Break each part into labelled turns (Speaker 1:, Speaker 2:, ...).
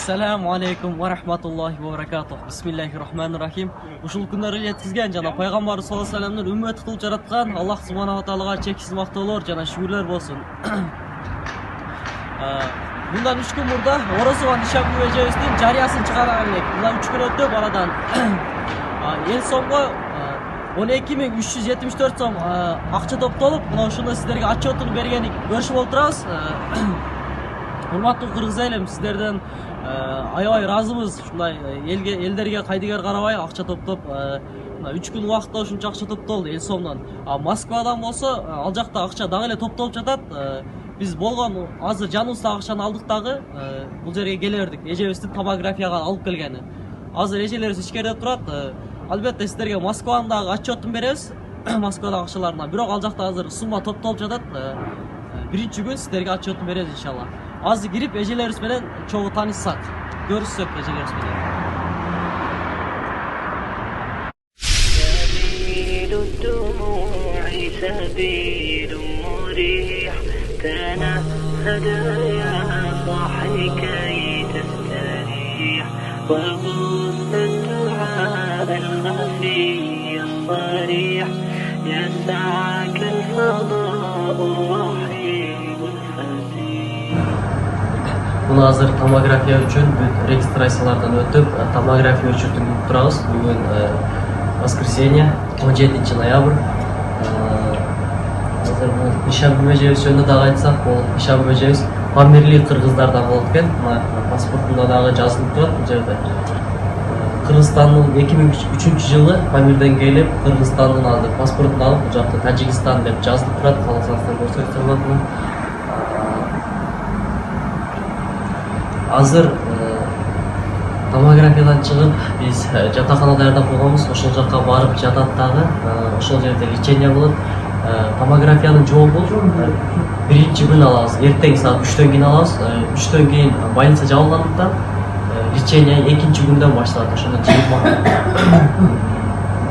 Speaker 1: Assalamu alaikum wa rahmatullahi wa barakatuh. Bismillahirrahmanirrahim. Ушул күндөр жеткизген жана пайгамбар саллаллаху алейхи вассаламдын үммөт кылып жараткан Аллах субханаху ва таалага чексиз мактоолор жана шүгүрлөр болсун. Bundan 3 gün burada Orosovан Ишаков эжебиздин жарыясын чыгарган элек. Мына 3 күн өтүп арадан эл сомго 12.374 сом акча топтолуп, мына ушуну сиздерге отчетун бергенин көрүшүп отурабыз. Урматтуу кыргыз элим, сиздерден аябай ыраазыбыз. Ушундай элдерге кайдыгер карабай акча топтоп, 3 күн убакытта ушунча акча топтолду эл сомдон. Москвадан болсо ал жакта акча дагы эле топтолуп жатат. Биз болгон азыр жаныбызда акчаны алдык дагы бул жерге келе бердик. Эжебиздин томографияга алып келгени. Азыр эжелерибиз ичкерде турат. Албетте сиздерге Москванын дагы отчетун беребиз. Москвадагы акчаларына. Бирок ал жакта азыр сумма топтолуп жатат. Биринчи күн сиздерге отчетун беребиз иншалла. Азыр кирип эжелерибиз менен чогуу таанышсак, көрүшсөк эжелерибиз менен.
Speaker 2: تنهد يا صاحي كي تستريح وغص الدعاء الخفي الصريح يسعك الفضاء الرحيم الفسيح.
Speaker 1: Bunu hazır tomografiya üçün registratsiyalardan ötüp tomografiya üçün turabız. Bugün воскресенье 17 ноябрь. Ишаков эжебиз жөнүндө дагы айтсак, бул Ишаков эжебиз Памирлик кыргыздардан болот экен. Паспортунда дагы жазылып турат бул жерде. Кыргызстандын 2003 жылы Памирден келип, Кыргызстандын алды паспортун алып, бул жакта Тажикстан деп жазылып турат. Каласаңыздар көрсөтсөм болот. Азыр томографиядан чыгып, биз жатакана даярдап койгонбуз. Ошол жакка барып жатат дагы. Ошол жерде лечение болот. Томографиянын жообун биринчи күн алабыз. Эртең саат 3төн кийин алабыз. 3төн кийин больница жабылгандыктан лечение экинчи күндөн башталат. Ошондо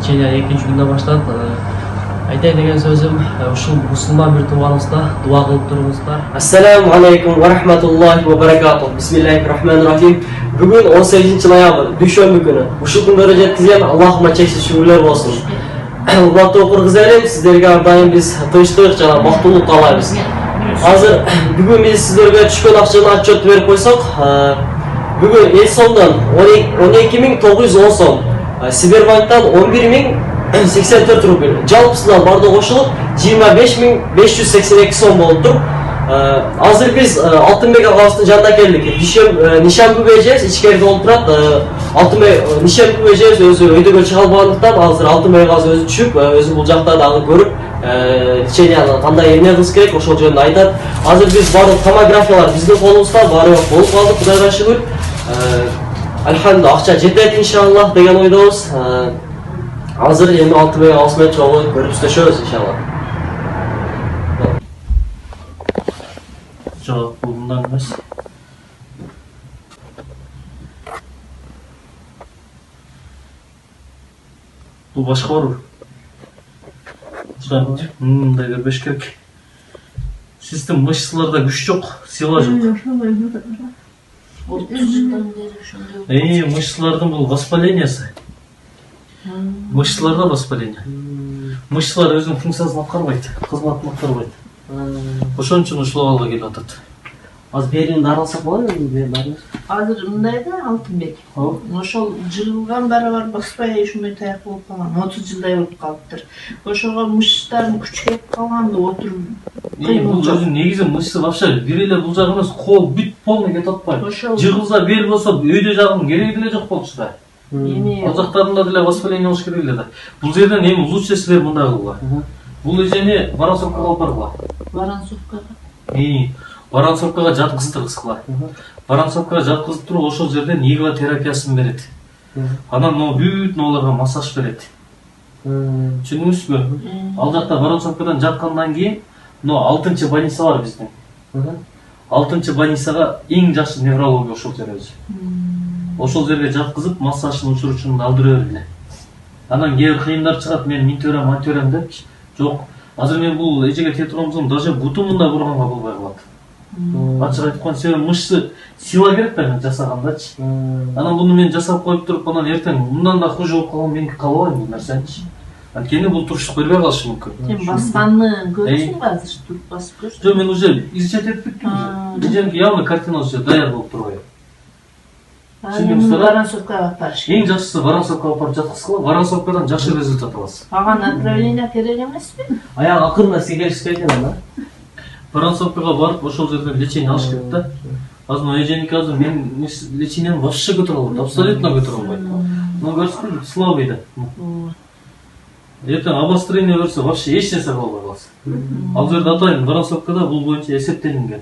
Speaker 1: лечение экинчи күндөн башталат. Айтайын деген сөзүм, ушул мусулман бир тууганыбызга дуа кылып туруңуздар. Ассаламу алейкум ва рахматуллахи ва баракатух. Бисмиллахир-рахманир-рахим. Бүгүн 18 ноябрь, дүйшөмбү күнү. Ушул күндөрү жеткизген Аллахыма чексиз шүгүрлөр болсун. Урматтуу кыргыз элим, сиздерге ар дайым биз тынчтык жана бактылык каалайбыз. Азыр бүгүн биз сиздерге түшкөн акчаны отчет берип койсок, бүгүн эл сомдон 12.910 сом, Сбербанктан 11.084 рубль, жалпысынан бардыгы кошулуп 25.582 сом болуптур. Азыр биз Алтынбек агабыздын жанына келдик. Нишанбек эжебиз ичкерide болуп турат. Алтынбек Нишанбек эжебиз өзү өйдөгө чыга албагандыктан азыр Алтынбек агабыз өзү түшүп, өзү бул жакта дагы көрүп, леченияны кандай эмне кылыш керек ошол жөнүндө айтат. Азыр биз бардык томографиялар биздин колубузда, баары болуп калды, Кудайга шүгүр. Альхамдулилlah, акча жетет иншаллах деген ойдобуз. Азыр эми Алтынбек агабыз менен чогуу көрүп сүйлөшөбүз иншаллах.
Speaker 3: Жоқ, бұл мындан емес. Бұл башқа бар. Мындай көрбеш керек. Сіздің мышцаларда күш жоқ, сила жоқ. Мышцалардың бұл воспалениясы. Мышцаларда воспаление. Мышцалар өзінің функциясын атқарбайды, қызматын атқарбайды. Ошон үчүн ушул келип атат.
Speaker 1: Азыр берин даралсак болот эле,
Speaker 4: Азыр мындай да Алтынбек. Ошол жыгылган барабар баспай ушундай таяк болуп калган, 30 жылдай болуп калыптыр. Ошого мышцтардын күчү кетип калганда отуруп.
Speaker 3: Бул өзү негизи мышцы вообще бир эле бул жагы эмес, кол бүт полный кетип атпайбы. Жыгылса бел болсо өйдө жагынын кереги деле жок болчу да. Ал жактарында деле воспаление болуш керек эле да. Бул жерден эми лучше силер мындай кылгыла. Бул эжени Воронцовкага алып баргыла.
Speaker 4: Воронцовкага?
Speaker 3: Воронцовкага жаткыздыргыла. Воронцовкага жаткызып туруп ошол жерден игла терапиясын берет. Анан бүт нолорго массаж берет. Түшүндүңүзбү? Ал жакта Воронцовкадан жаткандан кийин 6-чы больница бар биздин. 6-чы больницага эң жакшы неврология ошол жер өзү. Ошол жерге жаткызып массаждын учуручун алдыра бергиле. Анан кээ бир кыйындар чыгат, мен минтөрөм, антөрөм деп. Жок, азыр мен бул эжеге тетиромдун даже бутумун да бурганга болбой калат. Ачык айткан себеби мышты сила керек да мен жасагандачы. Анан буну мен жасап коюп туруп, анан эртең мындан да хуже болуп калган мен каалабайм бул нерсеничи. Анткени бул турушуп бербей калышы мүмкүн.
Speaker 4: Сен басқанны көрсүң азыр, туруп басып көрсүң.
Speaker 3: Жо, мен уже изучать этип бүттүм. Мен явно картина уже даяр болуп турбайбы.
Speaker 4: Воронцовкага барыш.
Speaker 3: Эң жакшысы Воронцовкага барып жаткызгыла, Воронцовкадан жакшы результат аласыз.
Speaker 4: Ага направление керек эмеспи?
Speaker 1: Аяк акырында сизге келишкен экен ана.
Speaker 3: Воронцовкага барып ошол жерден лечение алыш керек да. Азыр эженики азыр мен лечениени вообще көтөрө албайт, абсолютно көтөрө албайт. Ну көрсөң слабый да. Эртең обострение көрсө вообще эч нерсе кыла албай каласың. Ал жерде атайын Воронцовкада бул боюнча эсептелинген.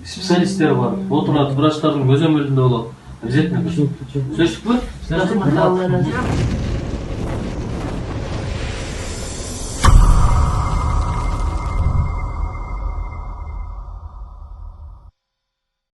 Speaker 3: Специалисттер бар, отурат врачтардын көзөмөлүндө болот. Обязательно. Сөзсүзбү?
Speaker 4: Рахмат, Алла разы болсун.